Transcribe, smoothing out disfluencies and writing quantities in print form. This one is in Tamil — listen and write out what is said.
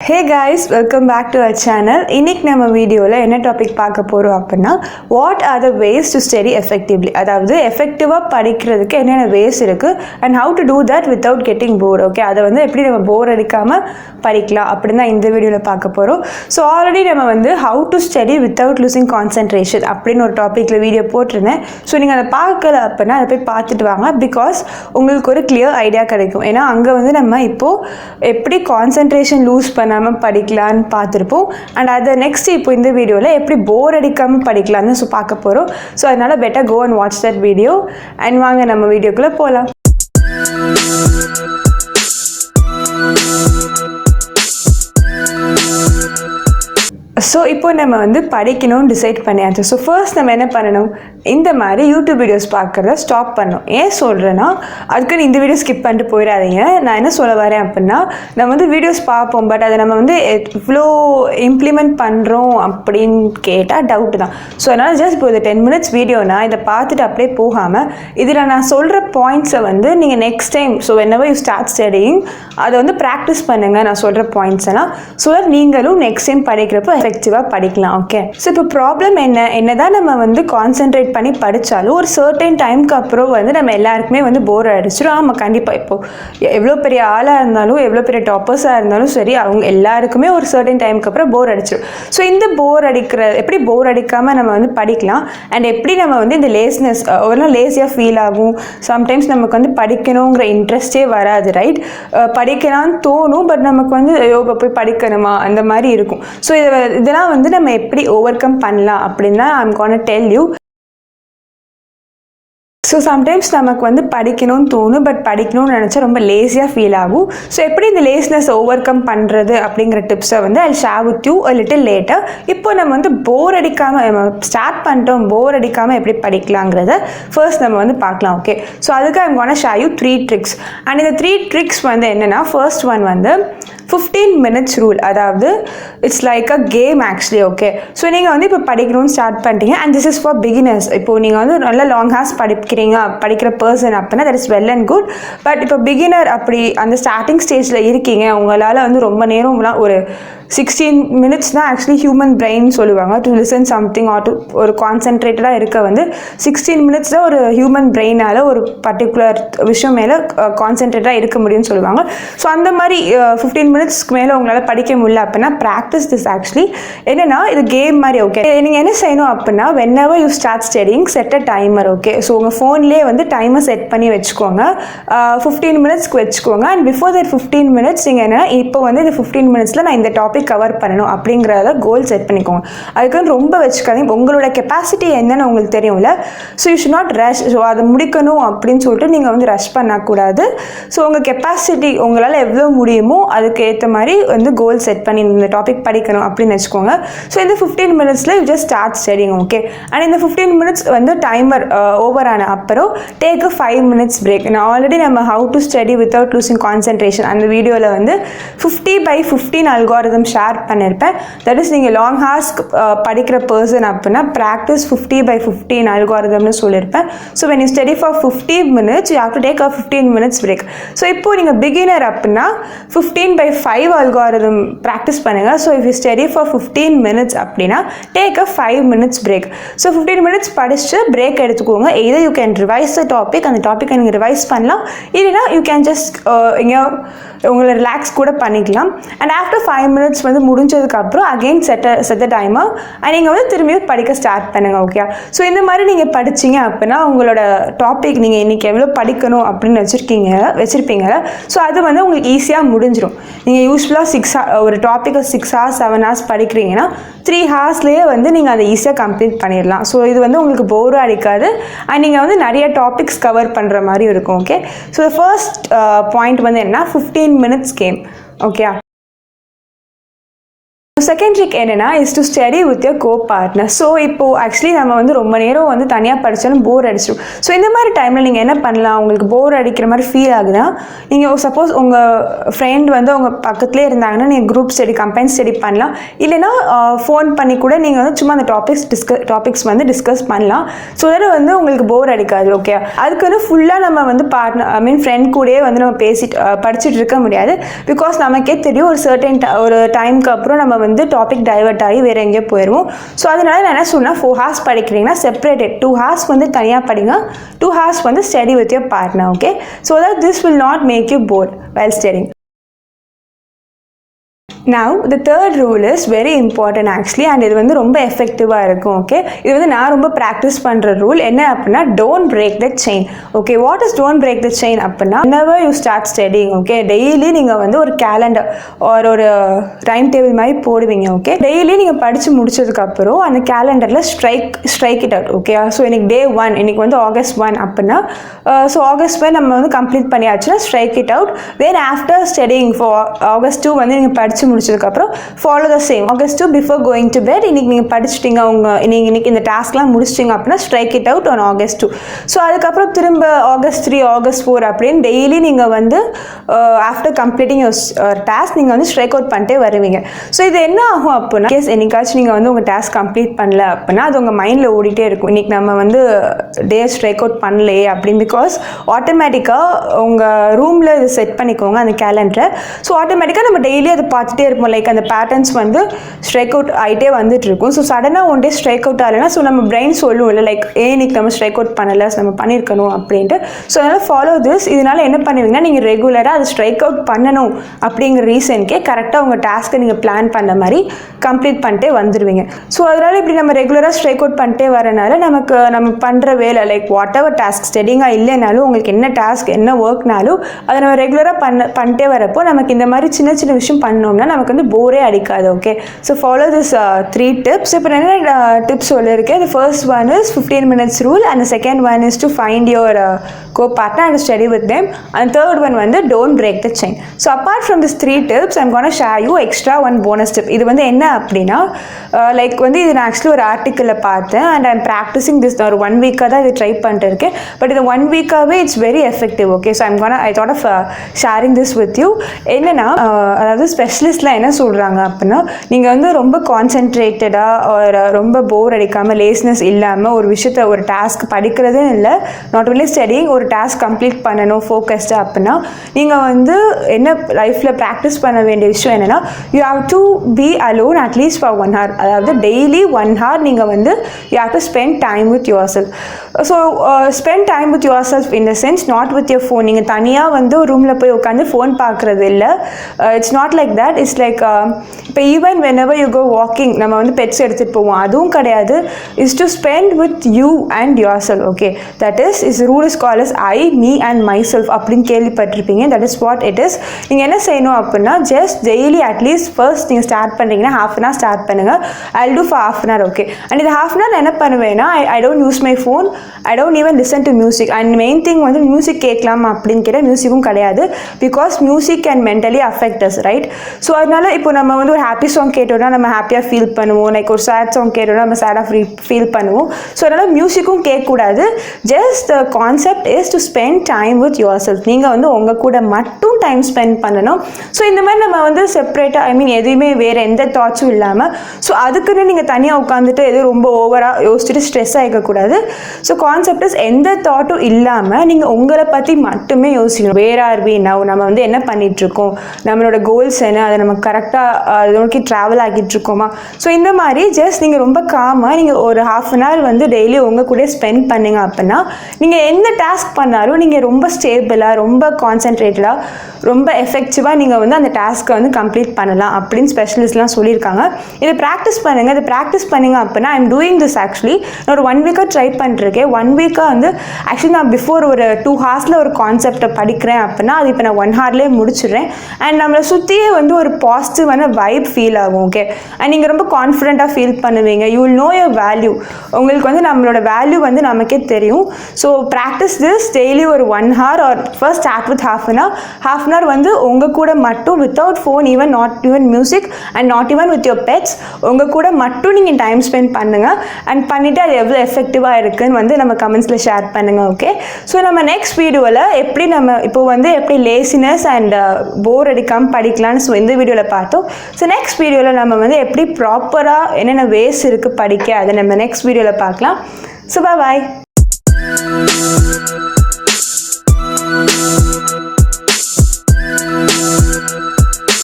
Hey guys, welcome back to our channel. இன்னைக்கு நம்ம வீடியோல என்ன டாபிக் பார்க்க போறோம் அப்படினா what are the ways to study effectively, அதாவது எஃபெக்டிவா படிக்கிறதுக்கு என்னென்ன ways இருக்கு and how to do that without getting bored. Okay, அத வந்து எப்படி நம்ம போர் அடிக்காம படிக்கலாம் அப்படினா இந்த வீடியோல பார்க்க போறோம். So already நம்ம how to study without losing concentration அப்படின ஒரு டாபிக்ல வீடியோ போட்டுருந்தேன். So நீங்க அத பார்க்கல அப்படினா அத போய் பார்த்துட்டு வாங்க, because உங்களுக்கு ஒரு clear ஐடியா கிடைக்கும். ஏனா அங்க நம்ம இப்போ எப்படி concentration lose பண்ணாம படிக்கலாம்னு பார்த்திருப்போம். அண்ட் அது நெக்ஸ்ட் இப்போ இந்த வீடியோல எப்படி போர் அடிக்காம படிக்கலாம்னு பார்க்க போறோம். ஸோ அதனால better go and watch that video. And வாங்க நம்ம வீடியோக்குள்ள போகலாம். ஸோ இப்போ நம்ம படிக்கணும்னு டிசைட் பண்ணியாச்சு. ஸோ ஃபர்ஸ்ட் நம்ம என்ன பண்ணணும், இந்த மாதிரி யூடியூப் வீடியோஸ் பார்க்குறத ஸ்டாப் பண்ணணும். ஏன் சொல்கிறேன்னா, அதுக்கு இந்த வீடியோ ஸ்கிப் பண்ணிட்டு போயிடாதீங்க. நான் என்ன சொல்ல வரேன் அப்படின்னா, நம்ம வீடியோஸ் பார்ப்போம், பட் அதை நம்ம எவ்வளோ இம்ப்ளிமெண்ட் பண்ணுறோம் அப்படின்னு கேட்டால் டவுட்டு தான். ஸோ அதனால் ஜஸ்ட் இப்போ ஒரு 10 minutes வீடியோனா இதை பார்த்துட்டு அப்படியே போகாமல் இதில் நான் சொல்கிற பாயிண்ட்ஸை நீங்கள் next time, so whenever you start studying அதை ப்ராக்டிஸ் பண்ணுங்கள். நான் சொல்கிற பாயிண்ட்ஸ் எல்லாம் ஸோ நீங்களும் நெக்ஸ்ட் டைம் படிக்கிறப்போ எஃபெக்டிவாக படிக்கலாம். ஓகே, ஸோ இப்போ ப்ராப்ளம் என்னதான் நம்ம கான்சென்ட்ரேட் பண்ணி படித்தாலும் ஒரு சர்டன் டைமுக்கு அப்புறம் நம்ம எல்லாருக்குமே போர் அடிச்சிடும். ஆமாம், கண்டிப்பாக இப்போது எவ்வளோ பெரிய ஆளாக இருந்தாலும் எவ்வளோ பெரிய டாப்பர்ஸாக இருந்தாலும் சரி, அவங்க எல்லாருக்குமே ஒரு சர்டன் டைமுக்கு அப்புறம் போர் அடிச்சிடும். ஸோ இந்த போர் எப்படி போர் அடிக்காமல் நம்ம படிக்கலாம், அண்ட் எப்படி நம்ம இந்த லேஸ்னஸ் ஒரு நாள் லேசியாக ஃபீல் ஆகும். சம்டைம்ஸ் நமக்கு படிக்கணுங்கிற இன்ட்ரெஸ்டே வராது, ரைட்? படிக்கலான்னு தோணும், பட் நமக்கு ஐயோ போய் படிக்கணுமா அந்த மாதிரி இருக்கும். ஸோ இதெல்லாம் நம்ம எப்படி ஓவர் கம் பண்ணலாம் அப்படின்னா I'm gonna tell you. So sometimes நமக்கு படிக்கணும்னு தோணும், பட் படிக்கணும்னு நினச்சா ரொம்ப லேசியாக ஃபீல் ஆகும். ஸோ எப்படி இந்த லேஸ்னஸ் ஓவர் கம் பண்ணுறது அப்படிங்கிற டிப்ஸை ஐ share with you a little later. இப்போ நம்ம போர் அடிக்காமல் ஸ்டார்ட் பண்ணிட்டோம், போர் அடிக்காமல் எப்படி படிக்கலாங்கிறத ஃபர்ஸ்ட் நம்ம பார்க்கலாம். ஓகே, ஸோ அதுக்கு I'm gonna share you 3 tricks. And இந்த 3 tricks என்னென்னா, ஃபர்ஸ்ட் ஒன் 15 minutes ரூல். அதாவது it's like a game actually. Okay, so நீங்கள் இப்போ படிக்கணும்னு ஸ்டார்ட் பண்ணிட்டீங்க, and this is for beginners. இப்போது நீங்கள் நல்ல லாங் ஹார்ஸ் படிக்கிற பர்சன் அப்படின்னா that is well and good. But இப்போ பிகினர் அப்படி அந்த ஸ்டார்டிங் ஸ்டேஜில் இருக்கீங்க, உங்களால் ரொம்ப நேரம்லாம் ஒரு 16 minutes தான் ஆக்சுவலி ஹியூமன் பிரெயின் சொல்லுவாங்க to listen something R to ஒரு கான்சென்ட்ரேட்டடாக இருக்க 16 minutes தான் ஒரு ஹியூமன் பிரெயினால் ஒரு பர்டிகுலர் விஷயம் மேலே கான்சென்ட்ரேட்டாக இருக்க முடியும்னு சொல்லுவாங்க. ஸோ அந்த மாதிரி 15 minutesக்கு மேலே உங்களால் படிக்க முடியல அப்படின்னா ப்ராக்டிஸ் திஸ். ஆக்சுவலி என்னென்னா இது கேம் மாதிரி. ஓகே, நீங்கள் என்ன செய்யணும் அப்படின்னா, whenever you start studying set a timer. Okay, so உங்கள் ஃபோன்லேயே டைமை செட் பண்ணி வச்சுக்கோங்க. 15 minutesக்கு வச்சுக்கோங்க. அண்ட் பிஃபோர் தட் 15 minutes நீங்கள் என்னென்னா, இப்போ இந்த 15 minutesல நான் இந்த டாபிக் கவர் பண்ணணும் அப்படிங்கிறத கோல் செட் பண்ணிக்கோங்க. அதுக்கு ரொம்ப வச்சுக்காதீங்க. உங்களோட கெப்பாசிட்டி என்னன்னு உங்களுக்கு தெரியும்ல. So you should not rush. So அதை முடிக்கணும் அப்படின்னு சொல்லிட்டு நீங்கள் ரஷ் பண்ணக்கூடாது. ஸோ உங்கள் கெப்பாசிட்டி உங்களால் எவ்வளோ முடியுமோ அதுக்கு ஏற்ற மாதிரி கோல் செட் பண்ணி இந்த டாபிக் படிக்கணும் அப்படின்னு வச்சுக்கோங்க. ஸோ இந்த 15 minutesல you just start studying. Okay, and இந்த 15 minutes டைமர் ஓவர் ஆன அப்புறம் டேக் அ 5 minutes பிரேக். நான் ஆல்ரெடி நம்ம how to study without losing concentration அந்த வீடியோவில் 50/15 அல்காரிதம் ஷேர் பண்ணியிருப்பேன். தட் இஸ் நீங்கள் லாங் ஹார்ஸ் படிக்கிற பர்சன் அப்படின்னா ப்ராக்டிஸ் 50/15 அல்காரிதம்னு சொல்லியிருப்பேன். So when you study for 15 minutes you have to take a 15 minutes break. So இப்போ நீங்கள் பிகினர் அப்படின்னா 15/5 அல்காரிதம் ப்ராக்டிஸ் பண்ணுங்கள். So if you study for 15 minutes அப்படின்னா take a 5 minutes break. So 15 minutes படிச்சுட்டு பிரேக் எடுத்துக்கோங்க. either you can revise the topic, அந்த டாப்பிக்கை நீங்கள் ரிவைஸ் பண்ணலாம், இல்லைனா you can just எங்கேயோ உங்களை ரிலாக்ஸ் கூட பண்ணிக்கலாம். அண்ட் ஆஃப்டர் 5 minutes முடிஞ்சதுக்கப்புறம் அகெயின் செட் டைமர் அண்ட் நீங்கள் திரும்பியும் படிக்க ஸ்டார்ட் பண்ணுங்கள். ஓகே, ஸோ இந்த மாதிரி நீங்கள் படிச்சிங்க அப்படின்னா உங்களோட டாபிக் நீங்கள் இன்றைக்கி எவ்வளோ படிக்கணும் அப்படின்னு வச்சுருப்பீங்க. ஸோ அது உங்களுக்கு ஈஸியாக முடிஞ்சிடும். நீங்கள் யூஸ்வலாக ஒரு டாப்பிக்கை 6 hours 7 hours படிக்கிறீங்கன்னா 3 hoursலேயே நீங்கள் அதை ஈஸியாக கம்ப்ளீட் பண்ணிடலாம். ஸோ இது உங்களுக்கு போரும் அடிக்காது, அண்ட் நீங்கள் நிறைய டாபிக்ஸ் கவர் பண்ணுற மாதிரி இருக்கும். ஓகே, ஸோ ஃபர்ஸ்ட் பாயிண்ட் என்ன, 15 minutes game. Okay, second trick என்னென்னா is to study with your co partner. So இப்போது ஆக்சுவலி நம்ம வந்து ரொம்ப நேரம் வந்து தனியாக படித்தாலும் போர் அடிச்சிடும். ஸோ இந்த மாதிரி டைமில் நீங்கள் என்ன பண்ணலாம், உங்களுக்கு போர் அடிக்கிற மாதிரி ஃபீல் ஆகுதுன்னா நீங்கள் சப்போஸ் உங்கள் ஃப்ரெண்ட் வந்து உங்கள் பக்கத்துலேயே இருந்தாங்கன்னா நீங்கள் குரூப் ஸ்டடி கம்பைன் ஸ்டடி பண்ணலாம். இல்லைனா ஃபோன் பண்ணி கூட நீங்கள் வந்து சும்மா அந்த டாபிக்ஸ் வந்து டிஸ்கஸ் பண்ணலாம். ஸோ அதில் வந்து உங்களுக்கு போர் அடிக்காது. ஓகே, அதுக்கு வந்து ஃபுல்லாக நம்ம வந்து பார்ட்னர் ஃப்ரெண்ட் கூடயே வந்து நம்ம படிச்சுட்டு இருக்க முடியாது. பிகாஸ் நமக்கே தெரியும் ஒரு டைமுக்கு அப்புறம் நம்ம வந்து டாபிக் டைவர்ட் ஆகி வேறு எங்கேயோ போயிடுவோம். ஸோ அதனால நான் என்ன சொன்னால் 4 hours படிக்கிறீங்கன்னா செப்பரேட்டட் 2 hours வந்து தனியாக படிங்க, 2 hours வந்து study with your partner. Okay, so that this will not make you bored while studying. Now the third rule is very important actually, and இது வந்து ரொம்ப எஃபெக்டிவாக இருக்கும். ஓகே, இது வந்து நான் ரொம்ப ப்ராக்டிஸ் பண்ணுற ரூல். என்ன அப்படின்னா don't break the chain. Okay, what is don't break the chain அப்படின்னா whenever you start studying, okay, daily நீங்கள் வந்து ஒரு கேலண்டர் ஒரு டைம் டேபிள் மாதிரி போடுவீங்க. ஓகே, டெய்லி நீங்கள் படித்து முடிச்சதுக்கப்புறம் அந்த கேலண்டரில் strike it out. Okay, so இன்னைக்கு Day 1, இன்னைக்கு வந்து August 1 அப்படின்னா ஸோ August 1 நம்ம வந்து கம்ப்ளீட் பண்ணியாச்சுன்னா strike it out. Then after studying for August 2 வந்து நீங்கள் படித்து முடிச்சதுக்கப்புறம் follow the same. August 2 before going to bed இன்னைக்கு நீங்கள் படிச்சிட்டிங்க, நீங்கள் இன்னைக்கு இந்த டாஸ்க்லாம் முடிச்சிட்டிங்க அப்படின்னா strike it out on August 2. So அதுக்கப்புறம் திரும்ப August 3, August 4 அப்படின்னு டெய்லி நீங்கள் வந்து ஆஃப்டர் கம்ப்ளீட்டிங் டாஸ்க் நீங்கள் வந்து ஸ்ட்ரைக் அவுட் பண்ணிட்டே வருவீங்க. ஸோ இது என்ன ஆகும் அப்படின்னா கேஸ் என்னைக்காச்சும் நீங்கள் வந்து உங்கள் டாஸ்க் கம்ப்ளீட் பண்ணல அப்படின்னா அது உங்கள் மைண்டில் ஓடிட்டே இருக்கும், இன்னைக்கு நம்ம வந்து டே ஸ்ட்ரைக் அவுட் பண்ணலையே அப்படின்னு. பிகாஸ் ஆட்டோமேட்டிக்காக உங்கள் ரூமில் இது செட் பண்ணிக்கோங்க அந்த கேலண்டரை. ஸோ ஆட்டோமேட்டிக்காக நம்ம டெய்லி அதை பார்த்துட்டே இருப்போம். லைக் அந்த பேட்டர்ன்ஸ் வந்து ஸ்ட்ரைக் அவுட் ஆகிட்டே வந்துட்டு இருக்கும். ஸோ சடனாக ஒன் டே ஸ்ட்ரைக் அவுட் ஆகலைன்னா ஸோ நம்ம பிரெயின் சொல்லுவோம் இல்லை லைக் இன்னைக்கு நம்ம ஸ்ட்ரைக் அவுட் பண்ணலை, நம்ம பண்ணியிருக்கணும் அப்படின்ட்டு. ஸோ அதனால் ஃபாலோ திஸ். இதனால் என்ன பண்ணுவீங்கன்னா நீங்கள் ரெகுலராக அதை ஸ்ட்ரைக் அவுட் பண்ணணும் அப்படிங்கிற ரீசனுக்கே கரெக்டாக உங்கள் டாஸ்க்கை நீங்கள் பிளான் பண்ண மாதிரி கம்ப்ளீட் பண்ணிட்டே வந்துடுவீங்க. ஸோ அதனால் இப்படி நம்ம ரெகுலராக ஸ்ட்ரைக் அவுட் பண்ணிட்டே வரனால நம்ம பண்ணுற வேலை லைக் வாட் எவர் டாஸ்க் ஸ்டடிங்காக இல்லைனாலும் உங்களுக்கு என்ன டாஸ்க் என்ன ஒர்க்னாலும் அதை நம்ம ரெகுலராக பண்ணிட்டே வரப்போ நமக்கு இந்த மாதிரி சின்ன சின்ன விஷயம் பண்ணோம்னா நமக்கு வந்து போரே அடிக்காது. Okay, so follow this 3 tips. இப்போ என்ன டிப்ஸ் சொல்லியிருக்கேன். The first one is 15 minutes rule, and the second one is to find your co-partner and study with them, and third one வந்து don't break the chain. So apart from these 3 tips I'm going to share you extra one bonus tip. இது வந்து என்ன அப்படின்னா லைக் வந்து இது நான் ஆக்சுவலி ஒரு ஆர்டிக்கிளில் பார்த்தேன் and I'm practicing this ஒரு 1 week-ஆக தான் இது ட்ரை பண்ணிட்டு இருக்கேன். பட் இது 1 week-ஆகவே it's very effective. Okay, so I thought of sharing this with you. என்னன்னா அதாவது ஸ்பெஷலிஸ்ட்லாம் என்ன சொல்கிறாங்க அப்படின்னா நீங்கள் வந்து ரொம்ப கான்சென்ட்ரேட்டடாக ஒரு ரொம்ப போர் அடிக்காமல் லேஸ்னஸ் இல்லாமல் ஒரு விஷயத்த ஒரு டாஸ்க் படிக்கிறதே இல்லை, நாட் ஒன்லி ஸ்டடிங், ஒரு டாஸ்க் கம்ப்ளீட் பண்ணணும் ஃபோக்கஸ்டாக அப்படின்னா நீங்கள் வந்து என்ன லைஃப்பில் ப்ராக்டிஸ் பண்ண வேண்டிய விஷயம் என்னென்னா you have to be alone at least for 1 hour. அதாவது டெய்லி 1 hour நீங்கள் வந்து you have to spend time with yourself. So spend time with yourself in the sense not with your phone. நீங்கள் தனியாக வந்து ஒரு ரூமில் போய் உட்காந்து ஃபோன் பார்க்குறது இல்லை. It's not like that. It's like இப்போ even whenever you go walking நம்ம வந்து பெட்ஸ் எடுத்துகிட்டு போவோம், அதுவும் கிடையாது. Is to spend with you and yourself. Okay, that is rule is call is I me and myself அப்படின்னு கேள்விப்பட்டிருப்பீங்க. தட் இஸ் வாட் இட் இஸ். நீங்கள் என்ன செய்யணும் அப்படின்னா ஜஸ்ட் டெய்லி அட்லீஸ்ட் ஃபர்ஸ்ட் நீங்கள் ஸ்டார்ட் பண்ணுறீங்கன்னா half an hour ஸ்டார்ட் பண்ணுங்கள். I'll do for half an hour. Okay, and இது half an hour என்ன பண்ணுவேன்னா I don't use my phone, I don't even listen to music. And main thing வந்து மியூசிக் கேட்கலாமா அப்படின்னு கேட்டால் மியூசிக்கும் கிடையாது. Because music can mentally affect as, right? So அதனால இப்போ நம்ம வந்து ஒரு ஹாப்பி சாங் கேட்டோம்னா நம்ம ஹாப்பியாக ஃபீல் பண்ணுவோம், லைக் ஒரு சேட் சாங் கேட்டோம்னா நம்ம சேடாக ஃபீல் பண்ணுவோம். ஸோ அதனால் மியூசிக்கும் கேட்கக்கூடாது. Just the concept is to spend time with your self. நீங்கள் வந்து உங்கள் கூட மட்டும் டைம் ஸ்பெண்ட் பண்ணணும். ஸோ இந்த மாதிரி நம்ம வந்து செப்பரேட்டாக எதுவுமே வேறு எந்த தாட்ஸும் இல்லாமல் ஸோ அதுக்குன்னு நீங்கள் தனியாக உட்காந்துட்டு எதுவும் ரொம்ப ஓவராக யோசிச்சுட்டு ஸ்ட்ரெஸ் ஆகிக்கக்கூடாது. ஸோ கான்செப்ட் இஸ் எந்த தாட்டும் இல்லாமல் நீங்கள் உங்களை பற்றி மட்டுமே யோசிக்கணும். வேர் ஆர் வி நவ், நம்ம வந்து என்ன பண்ணிகிட்ருக்கோம், நம்மளோட கோல்ஸ் என்ன, அதை நம்ம கரெக்டாக அதை நோக்கி ட்ராவல் ஆகிட்டுருக்கோமா. ஸோ இந்த மாதிரி ஜஸ்ட் நீங்கள் ரொம்ப காமாக நீங்கள் ஒரு half an hour வந்து டெய்லி உங்கள் கூட ஸ்பெண்ட் பண்ணிங்க அப்படின்னா நீங்கள் எந்த டாஸ்க் பண்ணாலும் நீங்கள் ரொம்ப ஸ்டேபிளாக ரொம்ப கான்சென்ட்ரேட்டடாக ரொம்ப எஃபெக்டிவாக நீங்கள் வந்து அந்த டாஸ்க்கை வந்து கம்ப்ளீட் பண்ணலாம் அப்படின்னு ஸ்பெஷலிஸ்ட்லாம் சொல்லியிருக்காங்க. இதை ப்ராக்டிஸ் பண்ணுங்கள். இதை ப்ராக்டிஸ் பண்ணிங்க அப்படின்னா ஐம் டூயிங் திஸ் ஆக்சுவலி. நான் ஒரு 1 week ட்ரை பண்ணிருக்கேன். 1 week வந்து ஆக்சுவலி நான் பிஃபோர் ஒரு 2 hours ஒரு கான்செப்டை படிக்கிறேன் அப்படின்னா அது இப்போ நான் 1 hourலேயே முடிச்சிடுறேன். அண்ட் நம்மளை சுற்றியே வந்து ஒரு பாசிட்டிவான வைப் ஃபீல் ஆகும். ஓகே, அண்ட் நீங்கள் ரொம்ப கான்ஃபிடென்ட்டாக ஃபீல் பண்ணுவீங்க. You will know your value. உங்களுக்கு வந்து நம்மளோட வேல்யூ வந்து நமக்கே தெரியும். ஸோ ப்ராக்டிஸ் திஸ் டெய்லி ஒரு 1 hour or first start with half an hour வந்து உங்கள் கூட மட்டும் without phone, even not even music and not even with your pets, உங்கள் கூட மட்டும் நீங்கள் டைம் ஸ்பெண்ட் பண்ணுங்கள். அண்ட் பண்ணிவிட்டு அது எவ்வளோ எஃபெக்டிவாக இருக்குதுன்னு வந்து நம்ம கமெண்ட்ஸில் ஷேர் பண்ணுங்கள். ஓகே, ஸோ நம்ம நெக்ஸ்ட் வீடியோவில் எப்படி நம்ம இப்போ வந்து எப்படி லேசினஸ் அண்ட் போர் அடிக்காமல் படிக்கலாம்னு ஸோ இந்த வீடியோவில் பார்த்தோம். ஸோ நெக்ஸ்ட் வீடியோவில் நம்ம வந்து எப்படி ப்ராப்பராக என்னென்ன வேஸ் இருக்குது படிக்க, அதை நம்ம நெக்ஸ்ட் வீடியோவில் பார்க்கலாம். So bye.